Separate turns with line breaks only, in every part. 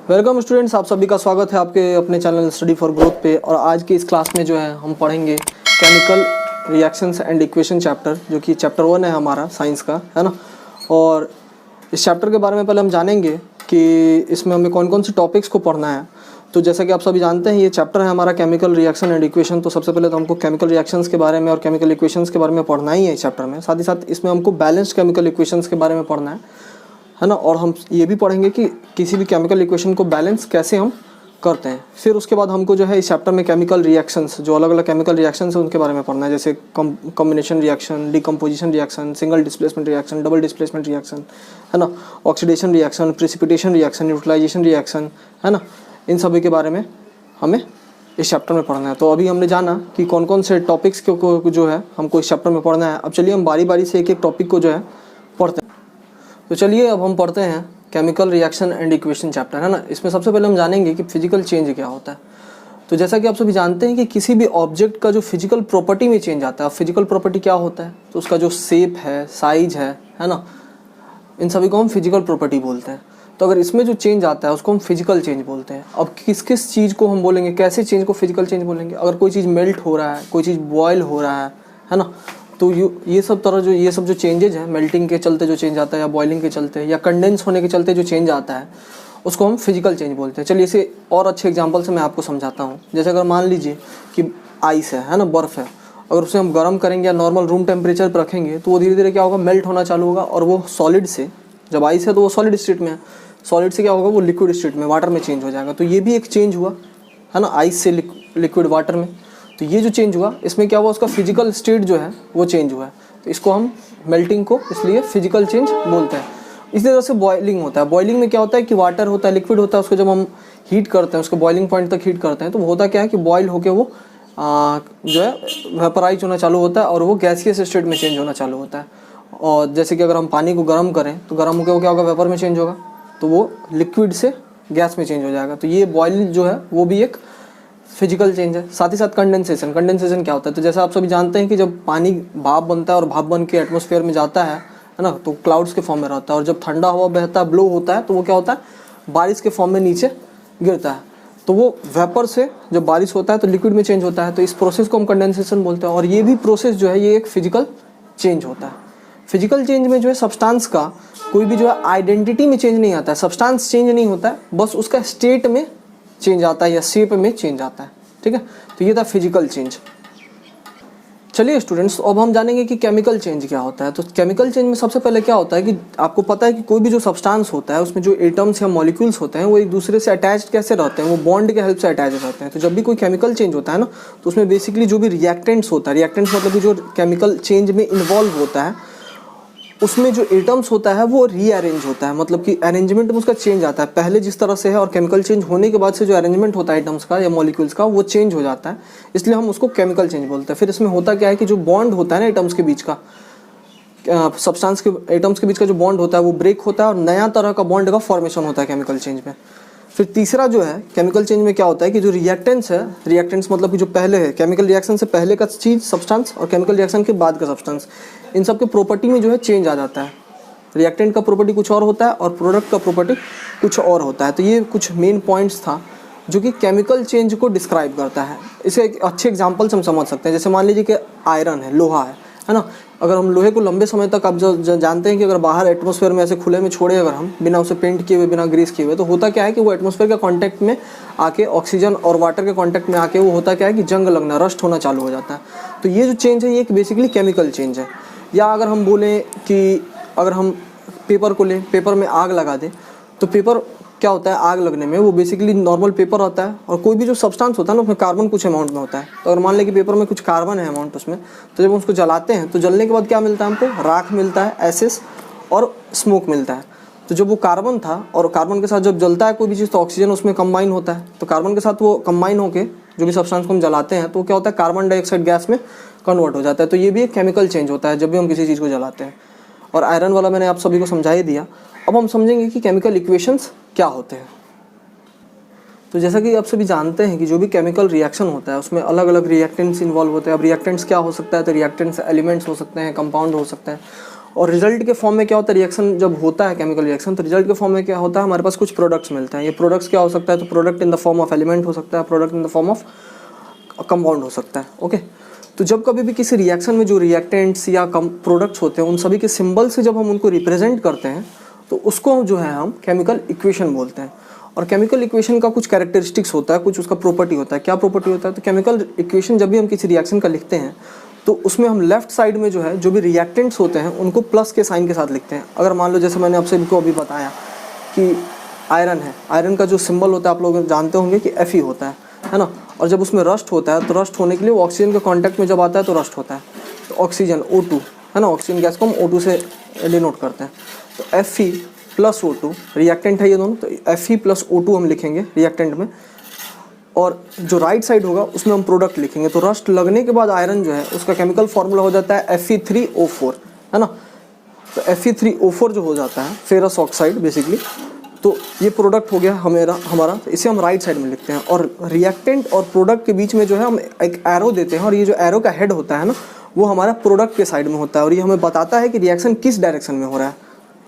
Welcome students, आप सभी का स्वागत है आपके अपने चैनल स्टडी फॉर ग्रोथ पे। और आज की इस क्लास में जो है हम पढ़ेंगे chemical reactions and equation chapter, जो कि चैप्टर 1 है हमारा साइंस का, है ना। और इस चैप्टर के बारे में पहले हम जानेंगे कि इसमें हमें कौन कौन से टॉपिक्स को पढ़ना है। तो जैसा कि आप सभी जानते हैं, ये चैप्टर है हमारा केमिकल रिएक्शन एंड इक्वेशन। तो सबसे पहले तो हमको केमिकल रिएक्शंस के बारे में और केमिकल इक्वेशंस के बारे में पढ़ना ही है इस चैप्टर में। साथ ही साथ इसमें हमको बैलेंस्ड केमिकल इक्वेशंस के बारे में पढ़ना है ना। और हम ये भी पढ़ेंगे कि किसी भी केमिकल इक्वेशन को बैलेंस कैसे हम करते हैं। फिर उसके बाद हमको जो है इस चैप्टर में केमिकल रिएक्शंस, जो अलग अलग केमिकल रिएक्शंस हैं उनके बारे में पढ़ना है, जैसे combination reaction, decomposition reaction, single displacement reaction, double displacement reaction, है ना, oxidation reaction, precipitation reaction, neutralisation reaction, है ना। इन सभी के बारे में हमें इस चैप्टर में पढ़ना है। तो अभी हमने जाना कि कौन कौन से टॉपिक्स को जो है हमको इस चैप्टर में पढ़ना है। अब चलिए हम बारी बारी से एक एक टॉपिक को जो है पढ़ते हैं। तो चलिए अब हम पढ़ते हैं chemical reaction and equation chapter, है ना। इसमें सबसे पहले हम जानेंगे कि फिजिकल चेंज क्या होता है। तो जैसा कि आप सभी जानते हैं कि किसी भी ऑब्जेक्ट का जो फिजिकल प्रॉपर्टी में चेंज आता है। फिजिकल प्रॉपर्टी क्या होता है? तो उसका जो शेप है, साइज है ना, इन सभी को हम फिजिकल प्रॉपर्टी बोलते हैं। तो अगर इसमें जो चेंज आता है उसको हम फिजिकल चेंज बोलते हैं। अब किस किस चीज़ को हम बोलेंगे, कैसे चेंज को फिजिकल चेंज बोलेंगे? अगर कोई चीज़ मेल्ट हो रहा है, कोई चीज़ बॉयल हो रहा है ना, तो ये सब जो चेंजेज हैं, मेल्टिंग के चलते जो चेंज आता है, या बॉइलिंग के चलते, या कंडेंस होने के चलते जो चेंज आता है, उसको हम फिजिकल चेंज बोलते हैं। चलिए इसे और अच्छे एग्जांपल से मैं आपको समझाता हूँ। जैसे अगर मान लीजिए कि आइस है ना, बर्फ़ है, अगर उसे हम गर्म करेंगे या नॉर्मल रूम टेम्परेचर पर रखेंगे तो वो धीरे धीरे क्या होगा, मेल्ट होना चालू होगा। और वो सॉलिड से, जब आइस है तो वो सॉलिड स्टेट में है, सॉलिड से क्या होगा, वो लिक्विड स्टेट में, वाटर में चेंज हो जाएगा। तो ये भी एक चेंज हुआ, है ना, आइस से लिक्विड वाटर में। तो ये जो चेंज हुआ, इसमें क्या हुआ, उसका फिजिकल स्टेट जो है वो चेंज हुआ है। तो इसको हम मेल्टिंग को इसलिए फिजिकल चेंज बोलते हैं। इसी तरह से बॉइलिंग होता है। बॉइलिंग में क्या होता है कि वाटर होता है, लिक्विड होता है, उसको जब हम हीट करते हैं, उसको बॉइलिंग पॉइंट तक हीट करते हैं, तो होता क्या है कि बॉयल होकर वो जो है वेपराइज होना चालू होता है और वो गैसियस स्टेट में चेंज होना चालू होता है। और जैसे कि अगर हम पानी को गर्म करें तो गर्म होकर वो क्या होगा, वेपर में चेंज होगा, तो वो लिक्विड से गैस में चेंज हो जाएगा। तो ये बॉयल जो है वो भी एक फिजिकल चेंज है। साथ ही साथ कंडेंसेशन क्या होता है? तो जैसा आप सभी जानते हैं कि जब पानी भाप बनता है और भाप बन के एटमॉस्फेयर में जाता है ना, तो क्लाउड्स के फॉर्म में रहता है। और जब ठंडा हवा बहता है, ब्लो होता है, तो वो क्या होता है, बारिश के फॉर्म में नीचे गिरता है। तो वो वेपर से जब बारिश होता है तो लिक्विड में चेंज होता है। तो इस प्रोसेस को हम कंडेंसेशन बोलते हैं। और ये भी प्रोसेस जो है ये एक फिजिकल चेंज होता है। फिजिकल चेंज में जो है सब्सटेंस का कोई भी जो है आइडेंटिटी में चेंज नहीं आता है, सब्सटेंस चेंज नहीं होता है, बस उसका स्टेट में चेंज आता है या शेप में चेंज आता है। ठीक है, तो ये था फिजिकल चेंज। चलिए स्टूडेंट्स, अब हम जानेंगे कि केमिकल चेंज क्या होता है। तो केमिकल चेंज में सबसे पहले क्या होता है कि आपको पता है कि कोई भी जो सब्सटेंस होता है उसमें जो एटम्स या मॉलिक्यूल्स होते हैं वो एक दूसरे से अटैच्ड कैसे रहते हैं, वो बॉन्ड के हेल्प से अटैच रहते हैं। तो जब भी कोई केमिकल चेंज होता है ना, तो उसमें बेसिकली जो भी रिएक्टेंट्स होता है, रिएक्टेंट्स मतलब कि जो केमिकल चेंज में इन्वॉल्व होता है, उसमें जो एटम्स होता है वो रीअरेंज होता है, मतलब कि अरेंजमेंट में उसका चेंज आता है। पहले जिस तरह से है और केमिकल चेंज होने के बाद से जो अरेंजमेंट होता है एटम्स का या मॉलिक्यूल्स का, वो चेंज हो जाता है, इसलिए हम उसको केमिकल चेंज बोलते हैं। फिर इसमें होता क्या है कि जो बॉन्ड होता है ना एटम्स के बीच का, सब्सटेंस के एटम्स के बीच का जो बॉन्ड होता है वो ब्रेक होता है और नया तरह का बॉन्ड का फॉर्मेशन होता है केमिकल चेंज में। फिर तीसरा जो है केमिकल चेंज में क्या होता है कि जो रिएक्टेंट्स है, रिएक्टेंट्स मतलब कि जो पहले है, केमिकल रिएक्शन से पहले का चीज़ सब्सटेंस और केमिकल रिएक्शन के बाद का सब्सटेंस, इन सब के प्रॉपर्टी में जो है चेंज आ जाता है। रिएक्टेंट का प्रॉपर्टी कुछ और होता है और प्रोडक्ट का प्रॉपर्टी कुछ और होता है। तो ये कुछ मेन पॉइंट्स था जो कि केमिकल चेंज को डिस्क्राइब करता है। इसे एक अच्छे एग्जांपल से हम समझ सकते हैं। जैसे मान लीजिए कि आयरन है, लोहा है ना। अगर हम लोहे को लंबे समय तक, आप जो जानते हैं कि अगर बाहर एटमॉस्फेयर में ऐसे खुले में छोड़े अगर हम, बिना उसे पेंट किए हुए, बिना ग्रीस किए हुए, तो होता क्या है कि वो एटमॉस्फेयर के कांटेक्ट में आके, ऑक्सीजन और वाटर के कांटेक्ट में आके वो होता क्या है कि जंग लगना, रस्ट होना चालू हो जाता है। तो ये जो चेंज है ये एक बेसिकली केमिकल चेंज है। या अगर हम बोलें कि अगर हम पेपर को लें, पेपर में आग लगा दें, तो पेपर क्या होता है, आग लगने में वो बेसिकली नॉर्मल पेपर होता है और कोई भी जो सब्सटेंस होता है ना उसमें कार्बन कुछ अमाउंट में होता है। तो अगर मान लें कि पेपर में कुछ कार्बन है अमाउंट उसमें, तो जब हम उसको जलाते हैं तो जलने के बाद क्या मिलता है हमको, राख मिलता है, एसेस और स्मोक मिलता है। तो जब वो कार्बन था और कार्बन के साथ जब जलता है कोई भी चीज़ तो ऑक्सीजन उसमें कंबाइन होता है। तो कार्बन के साथ वो कंबाइन होकर जो भी सब्सटेंस को हम जलाते हैं तो क्या होता है, कार्बन डाइऑक्साइड गैस में कन्वर्ट हो जाता है। तो ये भी एक केमिकल चेंज होता है जब भी हम किसी चीज़ को जलाते हैं। और आयरन वाला मैंने आप सभी को समझा ही दिया। अब हम समझेंगे कि केमिकल इक्वेशंस क्या होते हैं। तो जैसा कि आप सभी जानते हैं कि जो भी केमिकल रिएक्शन होता है उसमें अलग अलग रिएक्टेंट्स इन्वॉल्व होते हैं। अब रिएक्टेंट्स क्या हो सकता है, तो रिएक्टेंट्स एलिमेंट्स हो सकते हैं, कंपाउंड हो सकते हैं। और रिजल्ट के फॉर्म में क्या होता है, रिएक्शन जब होता है केमिकल रिएक्शन तो रिजल्ट के फॉर्म में क्या होता है, हमारे पास कुछ प्रोडक्ट्स मिलते हैं। ये प्रोडक्ट्स क्या हो सकता है, तो product in the form of element हो सकता है, product in the form of compound हो सकता है। ओके, तो जब कभी भी किसी रिएक्शन में जो रिएक्टेंट्स या प्रोडक्ट्स होते हैं उन सभी के सिंबल से जब हम उनको रिप्रेजेंट करते हैं तो उसको जो है हम केमिकल इक्वेशन बोलते हैं। और केमिकल इक्वेशन का कुछ कैरेक्टरिस्टिक्स होता है, कुछ उसका प्रॉपर्टी होता है। क्या प्रॉपर्टी होता है, तो केमिकल इक्वेशन जब भी हम किसी रिएक्शन का लिखते हैं तो उसमें हम लेफ्ट साइड में जो है जो भी रिएक्टेंट्स होते हैं उनको प्लस के साइन के साथ लिखते हैं। अगर मान लो जैसे मैंने आपसे अभी बताया कि आयरन है, आयरन का जो सिंबल होता है आप लोग जानते होंगे कि Fe होता है ना। और जब उसमें रस्ट होता है तो रस्ट होने के लिए वो ऑक्सीजन के कांटेक्ट में जब आता है तो रस्ट होता है, तो ऑक्सीजन O2 है ना, ऑक्सीजन गैस को हम O2 से डिनोट करते हैं। तो Fe प्लस O2 रिएक्टेंट है ये दोनों, तो Fe प्लस O2 हम लिखेंगे रिएक्टेंट में, और जो राइट साइड होगा उसमें हम प्रोडक्ट लिखेंगे। तो रस्ट लगने के बाद आयरन जो है उसका केमिकल फार्मूला हो जाता है Fe3O4 है ना। तो Fe3O4 जो हो जाता है फेरस ऑक्साइड बेसिकली, तो ये प्रोडक्ट हो गया हमारा। तो इसे हम राइट साइड में लिखते हैं और रिएक्टेंट और प्रोडक्ट के बीच में जो है हम एक एरो देते हैं, और ये जो एरो का हेड होता है ना वो हमारा प्रोडक्ट के साइड में होता है, और ये हमें बताता है कि रिएक्शन किस डायरेक्शन में हो रहा है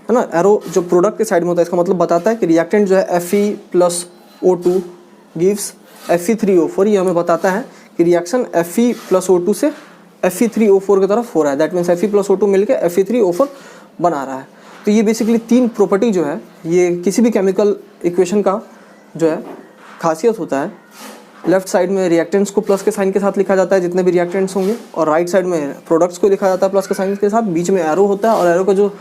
ना। एरो जो प्रोडक्ट के साइड में होता है इसका मतलब बताता है कि रिएक्टेंट जो है Fe plus O2 gives Fe3O4, ये हमें बताता है कि रिएक्शन Fe प्लस O2 से Fe3O4 की तरफ हो रहा है। That means Fe plus O2 मिलकर Fe3O4 बना रहा है। तो ये बेसिकली तीन प्रॉपर्टी जो है ये किसी भी केमिकल इक्वेशन का जो है खासियत होता है। लेफ्ट साइड में रिएक्टेंट्स को प्लस के साइन के साथ लिखा जाता है जितने भी रिएक्टेंट्स होंगे, और राइट साइड में प्रोडक्ट्स को लिखा जाता है प्लस के साइन के साथ, बीच में एरो होता है और एरो का जो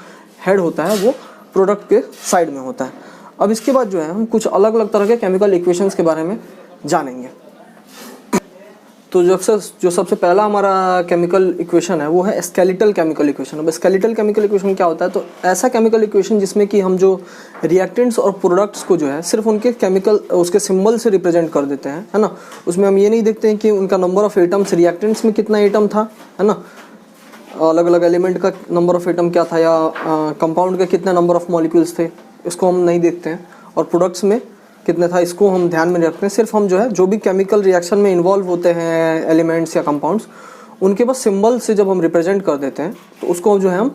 हेड होता है वो प्रोडक्ट के साइड में होता है। अब इसके बाद जो है हम कुछ अलग अलग तरह के केमिकल इक्वेशंस के बारे में जानेंगे। तो जो सबसे पहला हमारा केमिकल इक्वेशन है वो है स्केलेटल केमिकल इक्वेशन। अब स्केलेटल केमिकल इक्वेशन क्या होता है, तो ऐसा केमिकल इक्वेशन जिसमें कि हम जो रिएक्टेंट्स और प्रोडक्ट्स को जो है सिर्फ उनके केमिकल उसके सिंबल से रिप्रेजेंट कर देते हैं, है ना। उसमें हम ये नहीं देखते हैं कि उनका नंबर ऑफ एटम्स, रिएक्टेंट्स में कितना एटम था, है ना, अलग अलग एलिमेंट का नंबर ऑफ एटम क्या था, या कंपाउंड के कितने नंबर ऑफ मॉलिक्यूल्स थे, इसको हम नहीं देखते हैं। और प्रोडक्ट्स में कितने था इसको हम ध्यान में रखते हैं। सिर्फ हम जो है जो भी केमिकल रिएक्शन में इन्वॉल्व होते हैं एलिमेंट्स या कंपाउंड्स, उनके बस सिंबल से जब हम रिप्रेजेंट कर देते हैं तो उसको जो है हम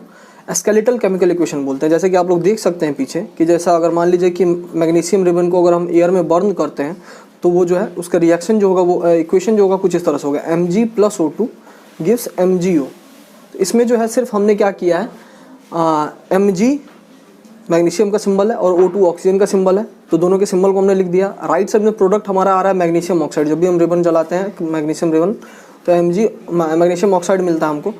स्केलेटल केमिकल इक्वेशन बोलते हैं। जैसे कि आप लोग देख सकते हैं पीछे कि जैसा अगर मान लीजिए कि मैग्नीशियम रिबन को अगर हम एयर में बर्न करते हैं तो वो जो है उसका रिएक्शन जो होगा वो इक्वेशन जो होगा कुछ इस तरह से होगा, Mg plus O2 gives MgO। तो इसमें जो है सिर्फ हमने क्या किया है, Mg मैग्नीशियम का सिंबल है और O2 ऑक्सीजन का सिंबल है, तो दोनों के सिंबल को हमने लिख दिया। राइट साइड में प्रोडक्ट हमारा आ रहा है मैग्नीशियम ऑक्साइड। जब भी हम रिबन जलाते हैं मैग्नीशियम रिबन तो Mg मैग्नीशियम ऑक्साइड मिलता है हमको,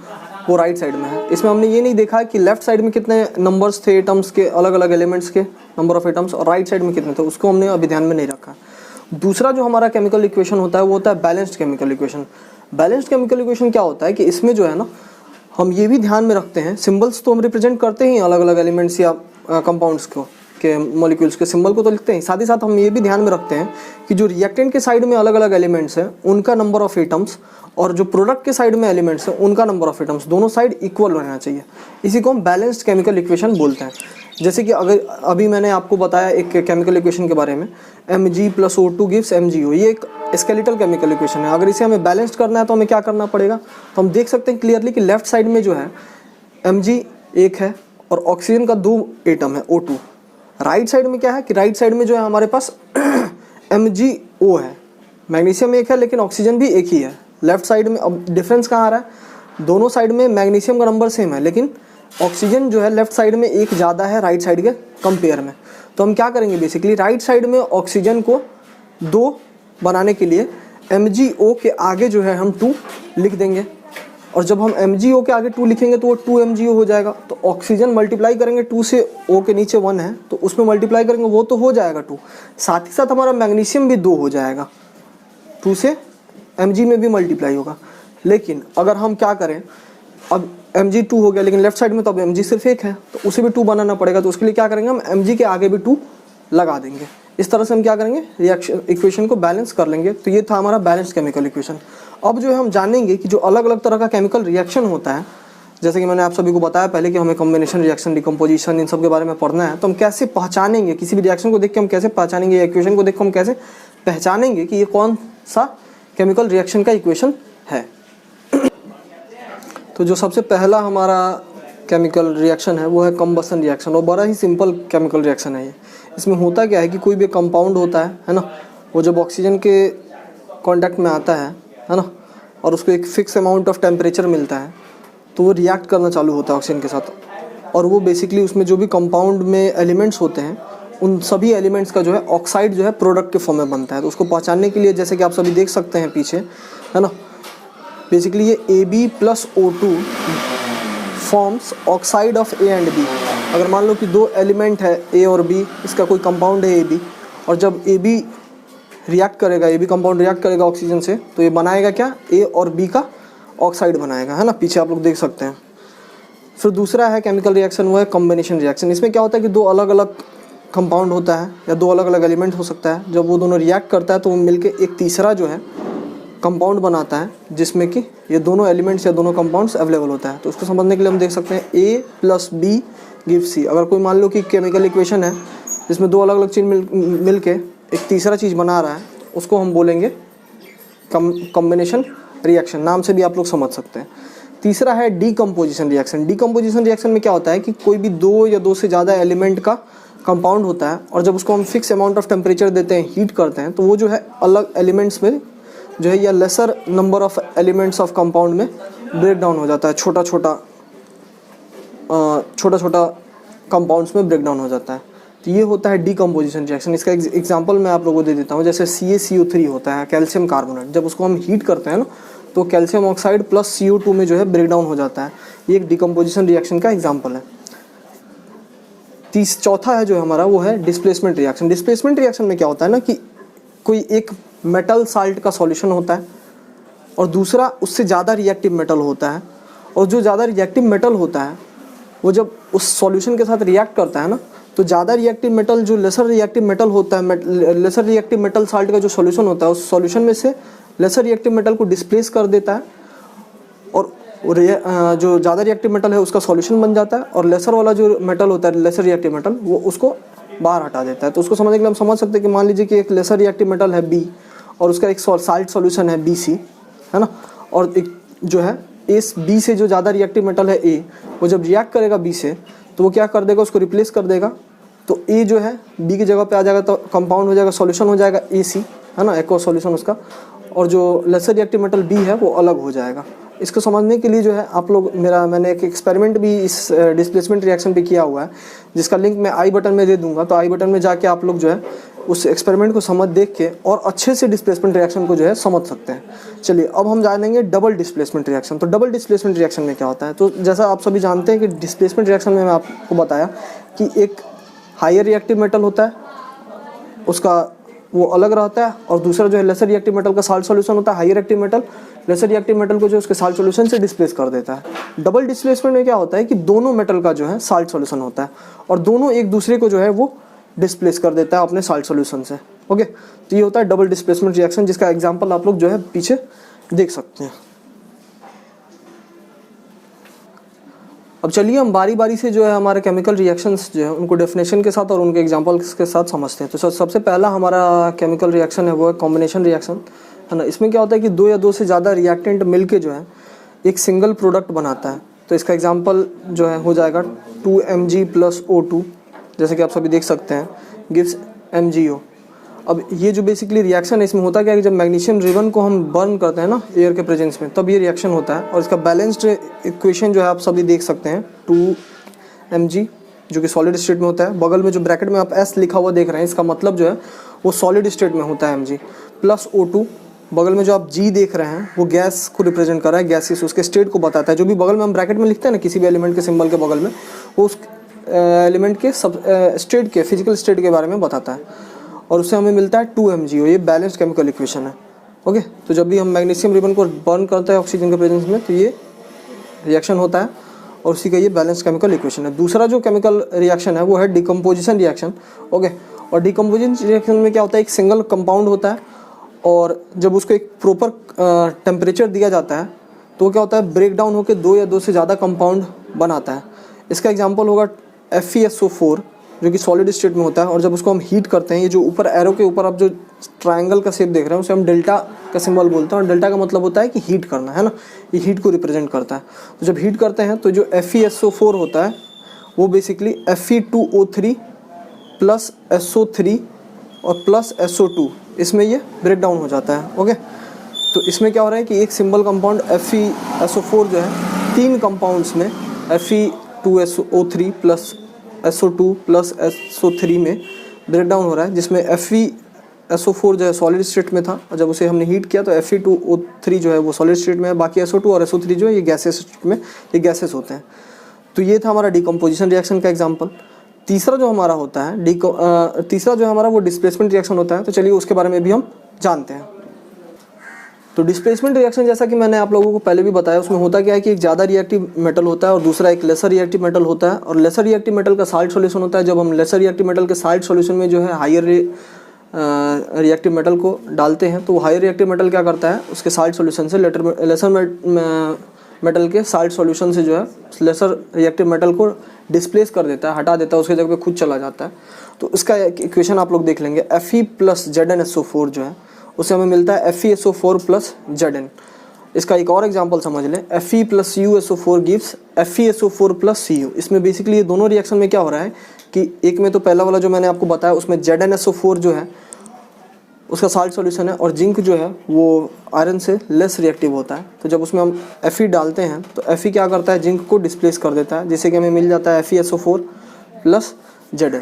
वो राइट साइड में है। इसमें हमने ये नहीं देखा कि लेफ्ट साइड में कितने नंबर्स थे एटम्स के, अलग अलग एलिमेंट्स के नंबर ऑफ एटम्स, और राइट साइड में कितने थे उसको हमने अभी ध्यान में नहीं रखा। दूसरा जो हमारा केमिकल इक्वेशन होता है वो होता है balanced chemical equation. Balanced chemical equation क्या होता है कि इसमें जो है ना हम ये भी ध्यान में रखते हैं, सिंबल्स तो हम रिप्रेजेंट करते ही अलग अलग एलिमेंट्स या कंपाउंड्स को के मॉलिक्यूल्स के सिंबल को तो लिखते हैं, साथ ही साथ हम ये भी ध्यान में रखते हैं कि जो रिएक्टेंट के साइड में अलग अलग एलिमेंट्स हैं उनका नंबर ऑफ एटम्स और जो प्रोडक्ट के साइड में एलिमेंट्स हैं उनका नंबर ऑफ एटम्स दोनों साइड इक्वल रहना चाहिए। इसी को हम बैलेंस्ड केमिकल इक्वेशन बोलते हैं। जैसे कि अगर अभी मैंने आपको बताया एक केमिकल इक्वेशन के बारे में, Mg plus O2 gives MgO, ये एक स्केलेटल केमिकल इक्वेशन है। अगर इसे हमें बैलेंस्ड करना है तो हमें क्या करना पड़ेगा, तो हम देख सकते हैं क्लियरली कि लेफ्ट साइड में जो है Mg एक है और ऑक्सीजन का 2 एटम है O2। राइट साइड में क्या है कि राइट साइड में जो है हमारे पास MgO है, मैग्नीशियम एक है लेकिन ऑक्सीजन भी एक ही है। लेफ्ट साइड में अब डिफरेंस कहाँ आ रहा है, दोनों साइड में मैग्नीशियम का नंबर सेम है लेकिन ऑक्सीजन जो है लेफ्ट साइड में एक ज़्यादा है राइट साइड के कंपेयर में। तो हम क्या करेंगे बेसिकली राइट साइड में ऑक्सीजन को 2 बनाने के लिए MgO के आगे जो है हम 2 लिख देंगे, और जब हम MgO के आगे 2 लिखेंगे तो वो 2MgO हो जाएगा। तो ऑक्सीजन मल्टीप्लाई करेंगे 2 से, O के नीचे 1 है तो उसमें मल्टीप्लाई करेंगे वो तो हो जाएगा 2, साथ ही साथ हमारा मैग्नीशियम भी 2 हो जाएगा, 2 से Mg में भी मल्टीप्लाई होगा। लेकिन अगर हम क्या करें, अब Mg 2 हो गया लेकिन लेफ्ट साइड में तो अब Mg सिर्फ एक है तो उसे भी 2 बनाना पड़ेगा, तो उसके लिए क्या करेंगे हम Mg के आगे भी 2 लगा देंगे। इस तरह से हम क्या करेंगे रिएक्शन इक्वेशन को बैलेंस कर लेंगे। तो ये था हमारा बैलेंस्ड केमिकल इक्वेशन। अब जो है हम जानेंगे कि जो अलग अलग तरह का केमिकल रिएक्शन होता है, जैसे कि मैंने आप सभी को बताया पहले कि हमें कॉम्बिनेशन रिएक्शन, डिकम्पोजिशन, इन सब के बारे में पढ़ना है, तो हम कैसे पहचानेंगे किसी भी रिएक्शन को देख के हम कैसे पहचानेंगे, या इक्वेशन को देख के हम कैसे पहचानेंगे कि ये कौन सा केमिकल रिएक्शन का इक्वेशन है। तो जो सबसे पहला हमारा केमिकल रिएक्शन है वो है कंबसन रिएक्शन, और बड़ा ही सिंपल केमिकल रिएक्शन है ये। इसमें होता क्या है कि कोई भी कंपाउंड होता है ना, वो जब ऑक्सीजन के कांटेक्ट में आता है ना, और उसको एक फिक्स अमाउंट ऑफ टेम्परेचर मिलता है, तो वो रिएक्ट करना चालू होता है ऑक्सीजन के साथ। और वो बेसिकली उसमें जो भी कंपाउंड में एलिमेंट्स होते हैं उन सभी एलिमेंट्स का जो है ऑक्साइड जो है प्रोडक्ट के फॉर्म में बनता है। तो उसको पहचानने के लिए जैसे कि आप सभी देख सकते हैं पीछे, है ना, बेसिकली ये Ab+O2 forms oxide of A and B। अगर मान लो कि दो एलिमेंट है A और B, इसका कोई कंपाउंड है AB, और जब AB रिएक्ट करेगा, AB कंपाउंड रिएक्ट करेगा ऑक्सीजन से, तो ये बनाएगा क्या, A और B का ऑक्साइड बनाएगा, है ना, पीछे आप लोग देख सकते हैं। फिर दूसरा है केमिकल रिएक्शन, वो है कॉम्बिनेशन रिएक्शन। इसमें क्या होता है कि दो अलग अलग कंपाउंड होता है या दो अलग अलग एलिमेंट हो सकता है, जब वो दोनों रिएक्ट करता है तो वो मिलके एक तीसरा जो है कंपाउंड बनाता है, जिसमें कि ये दोनों एलिमेंट्स या दोनों कंपाउंड्स अवेलेबल होता है। तो उसको समझने के लिए हम देख सकते हैं A+B गिव्स C। अगर कोई मान लो कि केमिकल इक्वेशन है जिसमें दो अलग अलग चीज़ मिल के एक तीसरा चीज़ बना रहा है, उसको हम बोलेंगे कॉम्बिनेशन रिएक्शन, नाम से भी आप लोग समझ सकते हैं। तीसरा है डीकम्पोजिशन रिएक्शन। डीकम्पोजिशन रिएक्शन में क्या होता है कि कोई भी दो या दो से ज़्यादा एलिमेंट का कंपाउंड होता है, और जब उसको हम फिक्स अमाउंट ऑफ टेम्परेचर देते हैं, हीट करते हैं, तो वो जो है अलग एलिमेंट्स में जो है या laser number of elements of compound में ब्रेक डाउन हो जाता है, छोटा छोटा कंपाउंड्स में ब्रेक डाउन हो जाता है। तो ये होता है डीकम्पोजिशन रिएक्शन। इसका एग्जांपल मैं आप लोगों को दे देता हूँ। जैसे CaCO3 होता है, कैल्शियम कार्बोनेट, जब उसको हम हीट करते हैं ना, तो कैल्शियम ऑक्साइड प्लस CO2 में जो है ब्रेक डाउन हो जाता है। ये एक डीकम्पोजिशन रिएक्शन का एग्जाम्पल है। चौथा है जो हमारा, वो है डिस्प्लेसमेंट रिएक्शन। डिस्प्लेसमेंट रिएक्शन में क्या होता है ना कि कोई एक मेटल साल्ट का सॉल्यूशन होता है और दूसरा उससे ज़्यादा रिएक्टिव मेटल होता है, और जो ज़्यादा रिएक्टिव मेटल होता है वो जब उस सॉल्यूशन के साथ रिएक्ट करता है ना, तो ज़्यादा रिएक्टिव मेटल जो लेसर रिएक्टिव मेटल होता है, लेसर रिएक्टिव मेटल साल्ट का जो सॉल्यूशन होता है, उस सॉल्यूशन में से लेसर रिएक्टिव मेटल को डिस्प्लेस कर देता है, और जो ज़्यादा रिएक्टिव मेटल है उसका सॉल्यूशन बन जाता है, और लेसर वाला जो मेटल होता है, लेसर रिएक्टिव मेटल, वो उसको बाहर हटा देता है। तो उसको समझने के लिए हम समझ सकते हैं कि मान लीजिए कि एक लेसर रिएक्टिव मेटल है B और उसका एक साल्ट सॉल्यूशन है BC, है ना, और एक जो है इस B से जो ज़्यादा रिएक्टिव मेटल है A, वो जब रिएक्ट करेगा B से, तो वो क्या कर देगा, उसको रिप्लेस कर देगा। तो A जो है B की जगह पे आ जाएगा, तो कंपाउंड हो जाएगा, सॉल्यूशन हो जाएगा AC, है ना, एक्वा सॉल्यूशन उसका, और जो लेसर रिएक्टिव मेटल B है वो अलग हो जाएगा। इसको समझने के लिए जो है आप लोग मैंने एक एक्सपेरिमेंट भी इस डिस्प्लेसमेंट रिएक्शन पे किया हुआ है, जिसका लिंक मैं आई बटन में दे दूंगा। तो आई बटन में जाके आप लोग जो है उस एक्सपेरिमेंट को देख के और अच्छे से डिस्प्लेसमेंट रिएक्शन को जो है समझ सकते हैं। चलिए अब हम जानेंगे डबल डिस्प्लेसमेंट रिएक्शन। तो डबल डिस्प्लेसमेंट रिएक्शन में क्या होता है, तो जैसा आप सभी जानते हैं कि डिस्प्लेसमेंट रिएक्शन में मैं आपको बताया कि एक हायर रिएक्टिव मेटल होता है, उसका वो अलग रहता है, और दूसरा जो है लेसर रिएक्टिव मेटल का साल्ट सॉल्यूशन होता है। Higher reactive metal lesser reactive metal को जो उसके साल्ट सॉल्यूशन से डिस्प्लेस कर देता है। डबल डिस्प्लेसमेंट में क्या होता है कि दोनों मेटल का जो है साल्ट सॉल्यूशन होता है, और दोनों एक दूसरे को जो है वो डिस्प्लेस कर देता है अपने साल्ट सॉल्यूशन से। ओके, तो ये होता है डबल डिस्प्लेसमेंट रिएक्शन, जिसका एग्जाम्पल आप लोग जो है पीछे देख सकते हैं। अब चलिए हम बारी बारी से जो है हमारे केमिकल रिएक्शंस जो है उनको डेफिनेशन के साथ और उनके एग्जांपल्स के साथ समझते हैं। तो सबसे पहला हमारा केमिकल रिएक्शन है वो है कॉम्बिनेशन रिएक्शन, है ना। इसमें क्या होता है कि दो या दो से ज़्यादा रिएक्टेंट मिलके जो है एक सिंगल प्रोडक्ट बनाता है। तो इसका एग्जांपल जो है हो जाएगा 2Mg+O2, जैसे कि आप सभी देख सकते हैं, गिव्स MgO। अब ये जो बेसिकली रिएक्शन है, इसमें होता क्या है कि जब मैग्नीशियम रिबन को हम बर्न करते हैं ना एयर के प्रेजेंस में, तब ये रिएक्शन होता है। और इसका बैलेंस्ड इक्वेशन जो है आप सभी देख सकते हैं, 2Mg जो कि सॉलिड स्टेट में होता है। बगल में जो ब्रैकेट में आप S लिखा हुआ देख रहे हैं, इसका मतलब जो है वो सॉलिड स्टेट में होता है Mg, प्लस O2। बगल में जो आप G देख रहे हैं वो गैस को रिप्रेजेंट कर रहा है, गैसेस उसके स्टेट को बताता है। जो भी बगल में हम ब्रैकेट में लिखते हैं ना किसी भी एलिमेंट के सिंबल के बगल में, वो उस एलिमेंट के सब स्टेट के फिजिकल स्टेट के बारे में बताता है, और उससे हमें मिलता है 2MgO। ये बैलेंस्ड केमिकल इक्वेशन है। ओके, तो जब भी हम मैग्नीशियम रिबन को बर्न करते हैं ऑक्सीजन के प्रेजेंस में, तो ये रिएक्शन होता है, और उसी का ये बैलेंस्ड केमिकल इक्वेशन है। दूसरा जो केमिकल रिएक्शन है वो है डिकम्पोजिशन रिएक्शन। ओके, और डिकम्पोजिशन रिएक्शन में क्या होता है, एक सिंगल कंपाउंड होता है, और जब उसको एक प्रॉपर टेम्परेचर दिया जाता है तो क्या होता है, ब्रेक डाउन होकर दो या दो से ज़्यादा कंपाउंड बनाता है। इसका एग्जाम्पल होगा FeSO4 जो कि सॉलिड स्टेट में होता है, और जब उसको हम हीट करते हैं, ये जो ऊपर एरो के ऊपर आप जो ट्रायंगल का शेप देख रहे हैं उसे हम डेल्टा का सिंबल बोलते हैं, और डेल्टा का मतलब होता है कि हीट करना, है ना, ये हीट को रिप्रेजेंट करता है। तो जब हीट करते हैं तो जो FeSO4 होता है वो बेसिकली Fe2O3 प्लस SO3 और प्लस SO2, इसमें ये ब्रेक डाउन हो जाता है। ओके, तो इसमें क्या हो रहा है कि एक सिंगल कंपाउंड FeSO4 जो है 3 कंपाउंड्स में Fe2SO3 plus SO2 plus SO3 में ब्रेक डाउन हो रहा है, जिसमें FeSO4 जो है सॉलिड स्टेट में था, और जब उसे हमने हीट किया तो Fe2O3 जो है वो सॉलिड स्टेट में है, बाकी SO2 और SO3 जो है ये गैसेस स्टेट में, ये गैसेस होते हैं। तो ये था हमारा डिकम्पोजिशन रिएक्शन का एग्जाम्पल। तीसरा जो हमारा होता है तीसरा जो हमारा वो डिस्प्लेसमेंट रिएक्शन होता है। तो चलिए उसके बारे में भी हम जानते हैं। तो डिस्प्लेसमेंट रिएक्शन जैसा कि मैंने आप लोगों को पहले भी बताया, उसमें होता क्या है कि एक ज़्यादा रिएक्टिव मेटल होता है और दूसरा एक लेसर रिएक्टिव मेटल होता है, और लेसर रिएक्टिव मेटल का साल्ट सॉल्यूशन होता है। जब हम लेसर रिएक्टिव मेटल के साल्ट सॉल्यूशन में जो है हायर रिएक्टिव मेटल को डालते हैं, तो वो हायर रिएक्टिव मेटल क्या करता है, उसके साल्ट सॉल्यूशन से लेसर मेटल के साल्ट सॉल्यूशन से जो है लेसर रिएक्टिव मेटल को डिस्प्लेस कर देता है, हटा देता है, उसके जगह पे खुद चला जाता है। तो इसका इक्वेशन आप लोग देख लेंगे, Fe प्लस ZnSO4 जो है उससे हमें मिलता है FeSO4 प्लस Zn। इसका एक और एग्जांपल समझ लें, Fe plus USO4 gives FeSO4 plus Cu। इसमें बेसिकली ये दोनों रिएक्शन में क्या हो रहा है कि एक में तो पहला वाला जो मैंने आपको बताया उसमें ZnSO4 जो है उसका साल्ट सॉल्यूशन है, और जिंक जो है वो आयरन से लेस रिएक्टिव होता है। तो जब उसमें हम Fe डालते हैं तो Fe क्या करता है, जिंक को डिस्प्लेस कर देता है, जिससे कि हमें मिल जाता है FeSO4 प्लस Zn।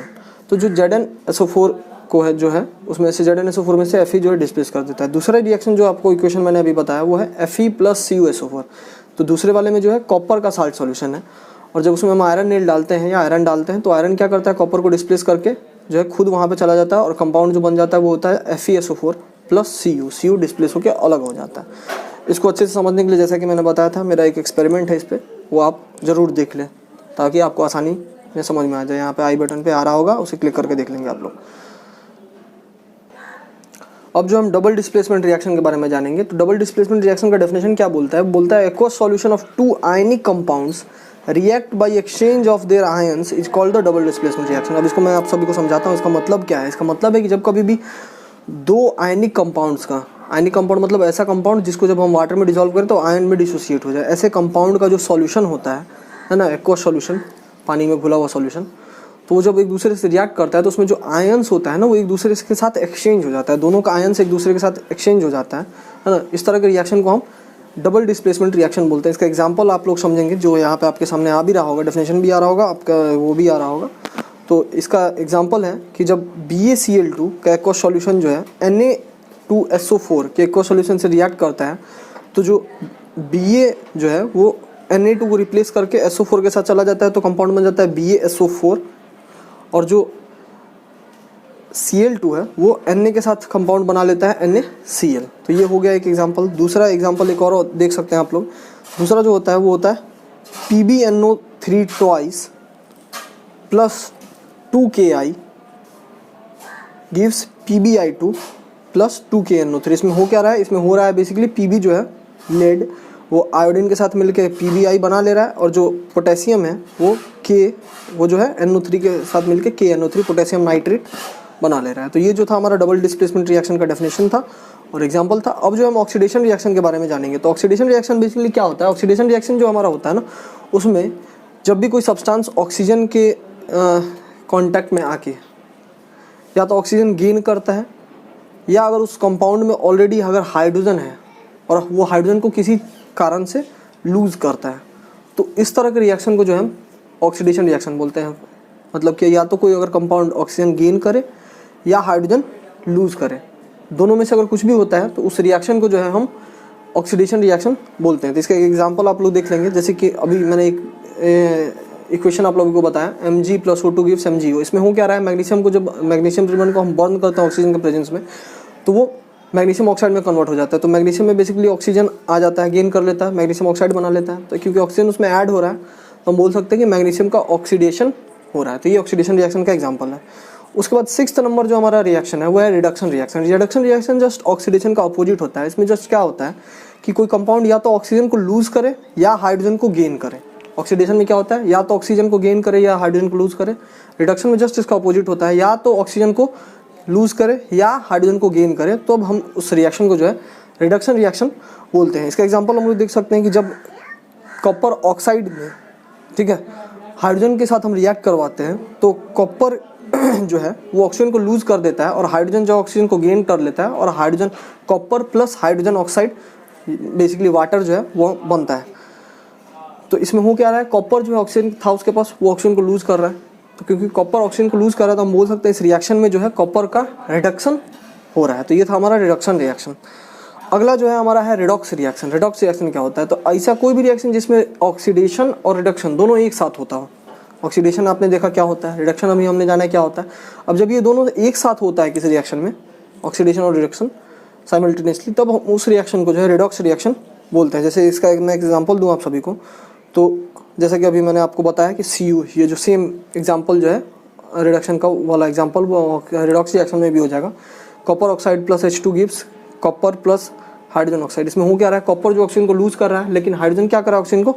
तो जो ZnSO4 को है जो है उसमें से ZnSO4 में से Fe जो है डिस्प्लेस कर देता है। दूसरा रिएक्शन जो आपको इक्वेशन मैंने अभी बताया वो है Fe प्लस CuSO4। तो दूसरे वाले में जो है कॉपर का साल्ट सॉल्यूशन है, और जब उसमें हम आयरन नील डालते हैं या आयरन डालते हैं तो आयरन क्या करता है, कॉपर को डिस्प्लेस करके जो है खुद वहाँ पे चला जाता है, और कंपाउंड जो बन जाता है वो होता है FeSO4 प्लस Cu डिस्प्लेस होकर अलग हो जाता है। इसको अच्छे से समझने के लिए जैसा कि मैंने बताया था, मेरा एक एक्सपेरिमेंट है इस पर, वो आप ज़रूर देख लें ताकि आपको आसानी में समझ में आ जाए। यहाँ पे आई बटन पे आ रहा होगा, उसे क्लिक करके देख लेंगे आप लोग। अब जो हम डबल डिस्प्लेसमेंट रिएक्शन के बारे में जानेंगे, तो डबल डिस्प्लेसमेंट रिएक्शन का डेफिनेशन क्या बोलता है, बोलता है aqueous solution of two ionic compounds react by exchange of their ions is called the double displacement reaction. अब इसको मैं आप सभी को समझाता हूँ, इसका मतलब क्या है। इसका मतलब है कि जब कभी भी दो आयनिक कंपाउंड्स का, आयनिक कंपाउंड मतलब ऐसा कंपाउंड जिसको जब हम वाटर में डिसॉल्व करें तो आयन में डिसोसिएट हो जाए, ऐसे कंपाउंड का जो सॉल्यूशन होता है ना, एक्वस सॉल्यूशन, पानी में घुला हुआ सॉल्यूशन, तो वो जब एक दूसरे से रिएक्ट करता है तो उसमें जो आयंस होता है ना वो एक दूसरे के साथ एक्सचेंज हो जाता है, दोनों का आयंस एक दूसरे के साथ एक्सचेंज हो जाता है ना। इस तरह के रिएक्शन को हम डबल डिस्प्लेसमेंट रिएक्शन बोलते हैं। इसका एग्जांपल आप लोग समझेंगे, जो यहाँ पे आपके सामने आ भी रहा होगा, डेफिनेशन भी आ रहा होगा आपका, वो भी आ रहा होगा। तो इसका एग्जांपल है कि जब BaCl2 का एक्वस सॉल्यूशन जो है Na2SO4 के एक्वस सॉल्यूशन से रिएक्ट करता है, तो जो Ba जो है वो Na2 को रिप्लेस करके SO4 के साथ चला जाता है, तो कंपाउंड बन जाता है BaSO4, और जो Cl2 है वो Na के साथ कंपाउंड बना लेता है NaCl। तो ये हो गया एक एग्जांपल। दूसरा एग्जांपल एक और देख सकते हैं आप लोग। दूसरा जो होता है वो होता है PbNO3 twice plus 2Ki gives PbI2 plus 2KNO3। इसमें हो क्या रहा है, इसमें हो रहा है बेसिकली Pb जो है लेड वो आयोडीन के साथ मिलकर PbI बना ले रहा है, और जो पोटेशियम है वो वो जो है NO3 के साथ मिलकर KNO3 पोटेशियम नाइट्रेट बना ले रहा है। तो ये जो था हमारा डबल डिस्प्लेसमेंट रिएक्शन का डेफिनेशन था और एग्जांपल था। अब जो हम ऑक्सीडेशन रिएक्शन के बारे में जानेंगे, तो ऑक्सीडेशन रिएक्शन बेसिकली क्या होता है। ऑक्सीडेशन रिएक्शन जो हमारा होता है ना, उसमें जब भी कोई सब्सटेंस ऑक्सीजन के कांटेक्ट में आके या तो ऑक्सीजन गेन करता है, या अगर उस कंपाउंड में ऑलरेडी अगर हाइड्रोजन है और वो हाइड्रोजन को किसी कारण से लूज़ करता है, तो इस तरह के रिएक्शन को जो हम ऑक्सीडेशन रिएक्शन बोलते हैं। मतलब कि या तो कोई अगर कंपाउंड ऑक्सीजन गेन करे या हाइड्रोजन लूज़ करे, दोनों में से अगर कुछ भी होता है तो उस रिएक्शन को जो है हम ऑक्सीडेशन रिएक्शन बोलते हैं। तो इसका एक एग्जांपल आप लोग देख लेंगे, जैसे कि अभी मैंने एक इक्वेशन आप लोगों को बताया, Mg + O2 गिव्स MgO। इसमें हो क्या रहा है, मैग्नीशियम को जब मैग्नीशियम रिबन को हम बर्न करते हैं ऑक्सीजन के प्रेजेंस में, तो वो मैग्नीशियम ऑक्साइड में कन्वर्ट हो जाता है। तो मैग्नीशियम में बेसिकली ऑक्सीजन आ जाता है, गेन कर लेता है, मैग्नीशियम ऑक्साइड बना लेता है। तो क्योंकि ऑक्सीजन उसमें ऐड हो रहा है तो हम बोल सकते हैं कि मैग्नीशियम का ऑक्सीडेशन हो रहा है। तो ये ऑक्सीडेशन रिएक्शन का एग्जांपल है। उसके बाद 6th नंबर जो हमारा रिएक्शन है वो है reduction reaction. Reduction reaction just oxidation का अपोजिट होता है। इसमें जस्ट क्या होता है कि कोई कंपाउंड या तो ऑक्सीजन को लूज करे या हाइड्रोजन को गेन करे। ऑक्सीडेशन में क्या होता है, या तो ऑक्सीजन को गेन करे या हाइड्रोजन को लूज करे। रिडक्शन में जस्ट इसका अपोजिट होता है, या तो ऑक्सीजन को लूज करे या हाइड्रोजन को गेन करे। तो अब हम उस रिएक्शन को जो है रिडक्शन रिएक्शन बोलते हैं। इसका एग्जांपल हम लोग देख सकते हैं कि जब कॉपर ऑक्साइड में, ठीक है, हाइड्रोजन के साथ हम रिएक्ट करवाते हैं तो कॉपर जो है वो ऑक्सीजन को लूज कर देता है और हाइड्रोजन जो ऑक्सीजन को गेन कर लेता है और hydrogen, copper plus hydrogen oxide basically water जो है वो बनता है। तो इसमें हो क्या रहा है, कॉपर जो है ऑक्सीजन था उसके पास, वो ऑक्सीजन को लूज कर रहा है। तो क्योंकि कॉपर ऑक्सीजन को लूज कर रहा है तो हम बोल सकते हैं इस रिएक्शन में जो है कॉपर का रिडक्शन हो रहा है। तो ये था हमारा रिडक्शन रिएक्शन। अगला जो है हमारा है रिडॉक्स रिएक्शन। रिडॉक्स रिएक्शन क्या होता है, तो ऐसा कोई भी रिएक्शन जिसमें ऑक्सीडेशन और रिडक्शन दोनों एक साथ होता हो। ऑक्सीडेशन आपने देखा क्या होता है, रिडक्शन अभी हमने जाना है क्या होता है। अब जब ये दोनों एक साथ होता है किसी रिएक्शन में, ऑक्सीडेशन और रिडक्शन साइमल्टेनियसली, तब हम उस रिएक्शन को जो है रिडॉक्स रिएक्शन बोलते हैं। जैसे इसका मैं एग्जांपल दूं आप सभी को, तो जैसा कि अभी मैंने आपको बताया कि Cu, ये जो सेम एग्जांपल जो है रिडक्शन का वाला एग्जांपल वो रिडॉक्स रिएक्शन में भी हो जाएगा। Copper oxide plus H2 gives copper plus hydrogen oxide. इसमें हो क्या रहा है, कॉपर जो ऑक्सीजन को लूज कर रहा है लेकिन हाइड्रोजन क्या कर रहा है, ऑक्सीजन को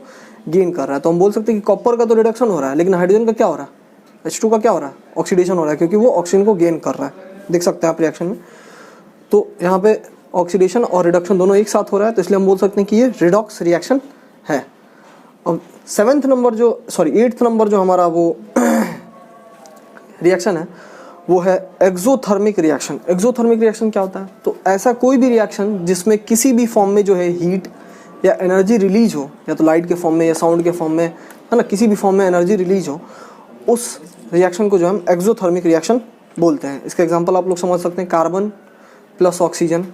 गेन कर रहा है। तो हम बोल सकते हैं कि कॉपर का तो रिडक्शन हो रहा है लेकिन हाइड्रोजन का क्या हो रहा है, H2 का क्या हो रहा है, ऑक्सीडेशन हो रहा है, क्योंकि वो ऑक्सीजन को गेन कर रहा है। देख सकते हैं आप रिएक्शन में। तो यहाँ पे ऑक्सीडेशन और रिडक्शन दोनों एक साथ हो रहा है, तो इसलिए हम बोल सकते हैं कि ये रिडॉक्स रिएक्शन है। अब 8th नंबर जो हमारा वो रिएक्शन है वो है एक्सोथर्मिक रिएक्शन। एक्सोथर्मिक रिएक्शन क्या होता है, तो ऐसा कोई भी रिएक्शन जिसमें किसी भी फॉर्म में जो है हीट या एनर्जी रिलीज हो, या तो लाइट के फॉर्म में या साउंड के फॉर्म में, है ना, किसी भी फॉर्म में एनर्जी रिलीज हो, उस रिएक्शन को जो हम एक्सोथर्मिक रिएक्शन बोलते हैं। इसका एग्जांपल आप लोग समझ सकते हैं, कार्बन प्लस ऑक्सीजन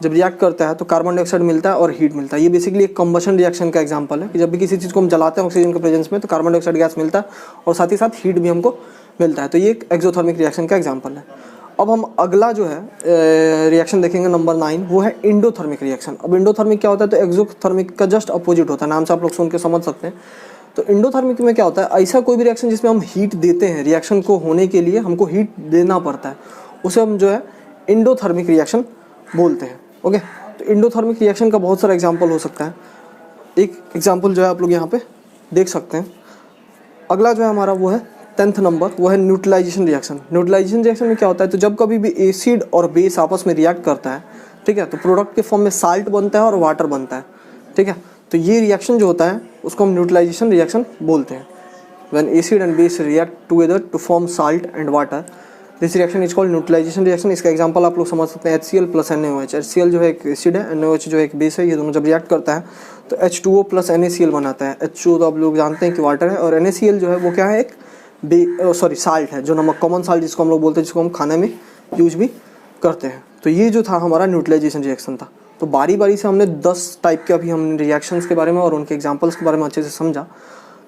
जब रिएक्ट करता है तो कार्बन डाइऑक्साइड मिलता है और हीट मिलता है। ये बेसिकली एक कंबशन रिएक्शन का एग्जांपल है कि जब भी किसी चीज़ को हम जलाते हैं ऑक्सीजन के प्रेजेंस में तो कार्बन डाइऑक्साइड गैस मिलता है और साथ ही साथ हीट भी हमको मिलता है। तो ये एक एक्सोथर्मिक रिएक्शन का एग्जांपल है। अब हम अगला जो है रिएक्शन देखेंगे नंबर 9, वो है इंडोथर्मिक रिएक्शन। अब इंडोथर्मिक क्या होता है, तो एक्सोथर्मिक का जस्ट अपोजिट होता है, नाम से आप लोग सुन के समझ सकते हैं। तो इंडोथर्मिक में क्या होता है, ऐसा कोई भी रिएक्शन जिसमें हम हीट देते हैं, रिएक्शन को होने के लिए हमको हीट देना पड़ता है, उसे हम जो है इंडोथर्मिक रिएक्शन बोलते हैं। ओके, तो इंडोथर्मिक रिएक्शन का बहुत सारा एग्जांपल हो सकता है। एक एग्जांपल जो है आप लोग यहाँ पे देख सकते हैं। अगला जो है हमारा वो है 10th नंबर, वो है न्यूट्रलाइजेशन रिएक्शन। न्यूट्रलाइजेशन रिएक्शन में क्या होता है, तो जब कभी भी एसिड और बेस आपस में रिएक्ट करता है, ठीक है, तो प्रोडक्ट के फॉर्म में साल्ट बनता है और वाटर बनता है, ठीक है। तो ये रिएक्शन जो होता है उसको हम न्यूट्रलाइजेशन रिएक्शन बोलते हैं। When acid and base react together to form salt and water, this reaction is called neutralisation reaction. इसका एग्जांपल आप लोग समझ सकते हैं, HCl प्लस NaOH। HCl जो है एक एसिड है, NaOH जो एक बेस है, ये दोनों जब रिएक्ट करता है तो H2O प्लस NaCl बनाता है। H2O तो आप लोग जानते हैं कि वाटर है, और NaCl जो है वो क्या है, एक साल्ट है, जो नमक, कॉमन साल्ट जिसको हम लोग बोलते हैं, जिसको हम खाने में यूज भी करते हैं। तो ये जो था हमारा न्यूट्रलाइजेशन रिएक्शन था। तो बारी बारी से हमने 10 टाइप के अभी हमने रिएक्शंस के बारे में और उनके एग्जांपल्स के बारे में अच्छे से समझा।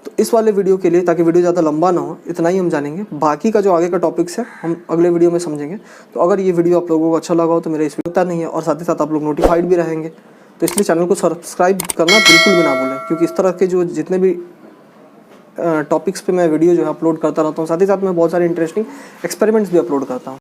तो इस वाले वीडियो के लिए, ताकि वीडियो ज़्यादा लंबा ना हो, इतना ही हम जानेंगे। बाकी का जो आगे का टॉपिक्स है हम अगले वीडियो में समझेंगे। तो अगर ये वीडियो आप लोगों को अच्छा लगा हो तो मेरे इस वीडियो नहीं है, और साथ ही साथ आप लोग नोटिफाइड भी रहेंगे। तो इसलिए चैनल को सब्सक्राइब करना बिल्कुल भी ना भूलें, क्योंकि इस तरह के जो जितने भी टॉपिक्स पे मैं वीडियो जो है अपलोड करता रहता हूँ, साथ ही साथ मैं बहुत सारे इंटरेस्टिंग एक्सपेरिमेंट्स भी अपलोड करता हूँ।